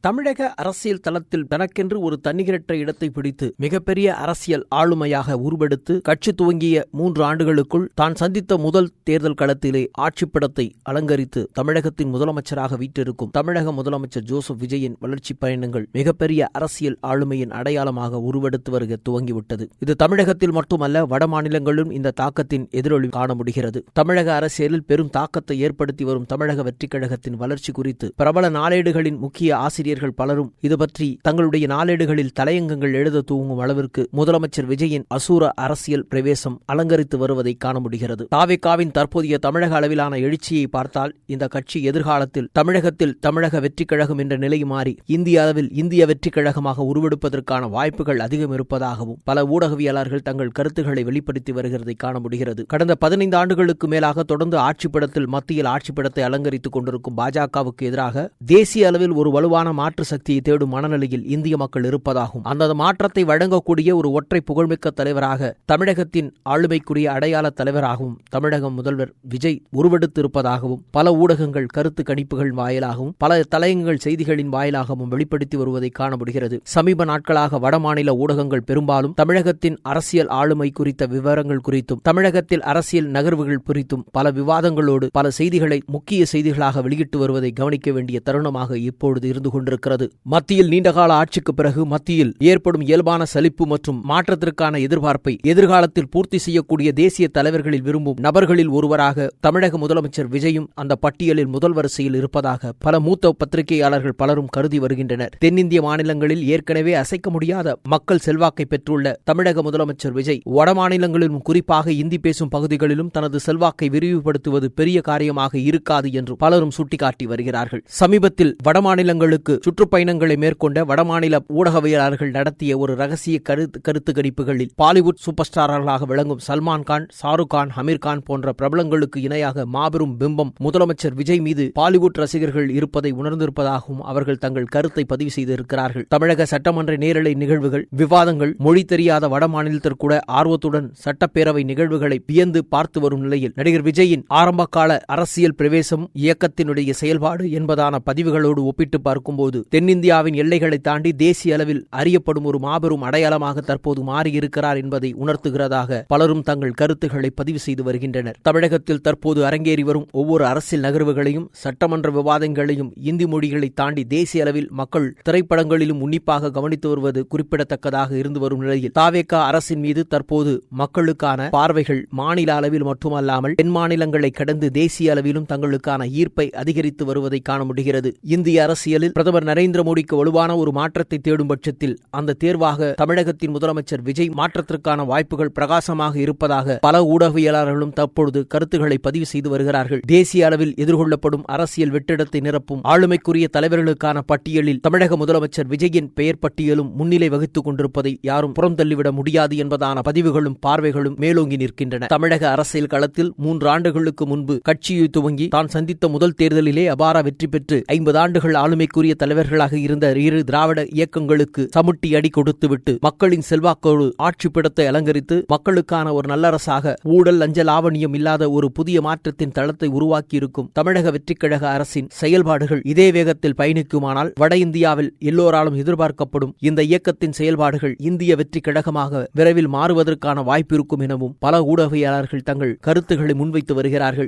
தமிழக அரசியல் தளத்தில் தனக்கென்று ஒரு தன்னிகரற்ற இடத்தை பிடித்து மிகப்பெரிய அரசியல் ஆளுமையாக உருவெடுத்து கட்சி துவங்கிய 3 ஆண்டுகளுக்குள் தான் சந்தித்த முதல் தேர்தல் களத்திலே ஆட்சிப்படத்தை அலங்கரித்து தமிழகத்தின் முதலமைச்சராக வீற்றிருக்கும் தமிழக முதலமைச்சர் ஜோசப் விஜயின் வளர்ச்சிப் பயணங்கள் மிகப்பெரிய அரசியல் ஆளுமையின் அடையாளமாக உருவெடுத்து வருக துவங்கிவிட்டது. இது தமிழகத்தில் மட்டுமல்ல, வட மாநிலங்களிலும் இந்த தாக்கத்தின் எதிரொலி காண முடிகிறது. தமிழக அரசியலில் பெரும் தாக்கத்தை ஏற்படுத்தி வரும் தமிழக வெற்றிக் கழகத்தின் வளர்ச்சி குறித்து பிரபல நாளேடுகளின் முக்கிய ஆசிரியர்கள் பலரும் இது பற்றி தங்களுடைய நாளேடுகளில் தலையங்கங்கள் எழுத தூங்கும் அளவிற்கு முதலமைச்சர் விஜயின் அசூர அரசியல் பிரவேசம் அலங்கரித்து வருவதை காண முடிகிறது. தாவேகாவின் தற்போதைய தமிழக அளவிலான எழுச்சியை பார்த்தால் இந்த கட்சி எதிர்காலத்தில் தமிழகத்தில் தமிழக வெற்றிக் கழகம் என்ற நிலை மாறி இந்திய அளவில் இந்திய வெற்றிக் கழகமாக உருவெடுப்பதற்கான வாய்ப்புகள் அதிகம் இருப்பதாகவும் பல ஊடகவியலாளர்கள் தங்கள் கருத்துக்களை வெளிப்படுத்தி வருகிறதை காண முடிகிறது. கடந்த 15 ஆண்டுகளுக்கு மேலாக தொடர்ந்து ஆட்சிப்படத்தில் மத்தியில் ஆட்சிப்படத்தை அலங்கரித்துக் கொண்டிருக்கும் பாஜகவுக்கு எதிராக தேசிய அளவில் ஒரு வலுவான மாற்று சக்தியை தேடும் மனநிலையில் இந்திய மக்கள் இருப்பதாகவும் அந்த மாற்றத்தை வழங்கக்கூடிய ஒரு ஒற்றை புகழ்மிக்க தலைவராக தமிழகத்தின் ஆளுமைக்குரிய அடையாள தலைவராகவும் தமிழக முதல்வர் விஜய் உருவெடுத்து இருப்பதாகவும் பல ஊடகங்கள் கருத்து கணிப்புகள் வாயிலாகவும் பல தலையங்கள் செய்திகளின் வாயிலாகவும் வெளிப்படுத்தி வருவதை காண முடிகிறது. சமீப நாட்களாக வடமாநில ஊடகங்கள் பெரும்பாலும் தமிழகத்தின் அரசியல் ஆளுமை குறித்த விவரங்கள் குறித்தும் தமிழகத்தில் அரசியல் நகர்வுகள் குறித்தும் பல விவாதங்களோடு பல செய்திகளை முக்கிய செய்திகளாக வெளியிட்டு வருவதை கவனிக்க வேண்டிய தருணமாக இப்பொழுது இருந்து கொண்டிருக்கிறது. மத்தியில் நீண்டகால ஆட்சிக்கு பிறகு மத்தியில் ஏற்படும் இயல்பான சலிப்பு மற்றும் மாற்றத்திற்கான எதிர்பார்ப்பை எதிர்காலத்தில் பூர்த்தி செய்யக்கூடிய தேசிய தலைவர்களில் விரும்பும் நபர்களில் ஒருவராக தமிழக முதலமைச்சர் விஜயும் அந்த பட்டியலில் முதல் வரிசையில் இருப்பதாக பல மூத்த பத்திரிகையாளர்கள் பலரும் கருதி வருகின்றனர். தென்னிந்திய மாநிலங்களில் ஏற்கனவே அசைக்க முடியாத மக்கள் செல்வாக்கை பெற்றுள்ள தமிழக முதலமைச்சர் விஜய் வட மாநிலங்களிலும் குறிப்பாக இந்தி பேசும் பகுதிகளிலும் தனது செல்வாக்கை விரிவுபடுத்துவது பெரிய காரியமாக இருக்காது என்று பலரும் சுட்டிக்காட்டி வருகிறார்கள். சமீபத்தில் வடமாநிலங்களுக்கு சுற்றுப்பயணங்களை மேற்கொண்ட வடமாநில ஊடகவியலாளர்கள் நடத்திய ஒரு ரகசிய கருத்து கணிப்புகளில் பாலிவுட் சூப்பர் ஸ்டார்களாக விளங்கும் சல்மான் கான், ஷாருக் கான், அமீர் கான் போன்ற பிரபலங்களுக்கு இணையாக மாபெரும் பிம்பம் முதலமைச்சர் விஜய் மீது பாலிவுட் ரசிகர்கள் இருப்பதை உணர்ந்திருப்பதாகவும் அவர்கள் தங்கள் கருத்தை பதிவு செய்திருக்கிறார்கள். தமிழக சட்டமன்ற நேரலை நிகழ்வுகள், விவாதங்கள், மொழி தெரியாத வட மாநிலத்திற்கூட ஆர்வத்துடன் சட்டப்பேரவை நிகழ்வுகளை வியந்து பார்த்து வரும் நிலையில் நடிகர் விஜயின் ஆரம்பகால அரசியல் பிரவேசம், இயக்கத்தினுடைய செயல்பாடு என்பதான பதிவுகளோடு ஒப்பிட்டு பார்க்கும்போது தென்னிந்தியாவின் எல்லைகளை தாண்டி தேசிய அளவில் அறியப்படும் ஒரு மாபெரும் அடையாளமாக தற்போது மாறியிருக்கிறார் என்பதை உணர்த்துகிறதாக பலரும் தங்கள் கருத்துக்களை பதிவு செய்து வருகின்றனர். தமிழகத்தில் தற்போது அரங்கேறி வரும் ஒவ்வொரு அரசியல் நகர்வுகளையும் சட்டமன்ற விவாதங்களையும் இந்தி மொழிகளை தாண்டி தேசிய அளவில் மக்கள் திரைப்படங்களிலும் உன்னிப்பாக கவனித்து வருவது குறிப்பிடத்தக்கதாக இருந்து வரும் நிலையில் தாவேகா அரசின் மீது தற்போது மக்களுக்கான பார்வைகள் மாநில அளவில் மட்டுமல்லாமல் தென் மாநிலங்களை கடந்து தேசிய அளவிலும் தங்களுக்கான ஈர்ப்பை அதிகரித்து வருவதை காண முடிகிறது. இந்திய அரசியலில் பிரதமர் நரேந்திர மோடிக்கு வலுவான ஒரு மாற்றத்தை தேடும் பட்சத்தில் அந்த தேர்வாக தமிழகத்தின் முதலமைச்சர் விஜய் மாற்றத்திற்கான வாய்ப்புகள் பிரகாசமாக இருப்பதாக பல ஊடகவியலாளர்களும் தற்பொழுது கருத்துக்களை பதிவு செய்து வருகிறார்கள். தேசிய அளவில் எதிர்கொள்ளப்படும் அரசியல் வெற்றிடத்தை நிரப்பும் ஆளுமைக்குரிய தலைவர்களுக்கான பட்டியலில் தமிழக முதலமைச்சர் விஜயின் பெயர் பட்டியலும் முன்னிலை வகித்துக் கொண்டிருப்பதை யாரும் புறம் தள்ளிவிட முடியாது என்பதான பதிவுகளும் பார்வைகளும் மேலோங்கி நிற்கின்றன. தமிழக அரசியல் களத்தில் 3 ஆண்டுகளுக்கு முன்பு கட்சியை துவங்கி தான் சந்தித்த முதல் தேர்தலிலே அபார வெற்றி பெற்று 50 ஆண்டுகள் ஆளுமைக்குரிய தலைவர்களாக இருந்த இரு திராவிட இயக்கங்களுக்கு சமுட்டி அடி கொடுத்துவிட்டு மக்களின் செல்வாக்கோடு ஆட்சிப்பிடத்தை அலங்கரித்து மக்களுக்கான ஒரு நல்லரசாக ஊழல் லஞ்ச லாவணியம் இல்லாத ஒரு புதிய மாற்றத்தின் தளத்தை உருவாக்கியிருக்கும் தமிழக வெற்றிக் கழக அரசின் செயல்பாடுகள் இதே வேகத்தில் பயணிக்குமானால் வட இந்தியாவில் எல்லோராலும் எதிர்பார்க்கப்படும் இந்த இயக்கத்தின் செயல்பாடுகள் இந்திய வெற்றிக் கழகமாக விரைவில் மாறுவதற்கான வாய்ப்பு இருக்கும் எனவும் பல ஊடகவியலாளர்கள் தங்கள் கருத்துக்களை முன்வைத்து வருகிறார்கள்.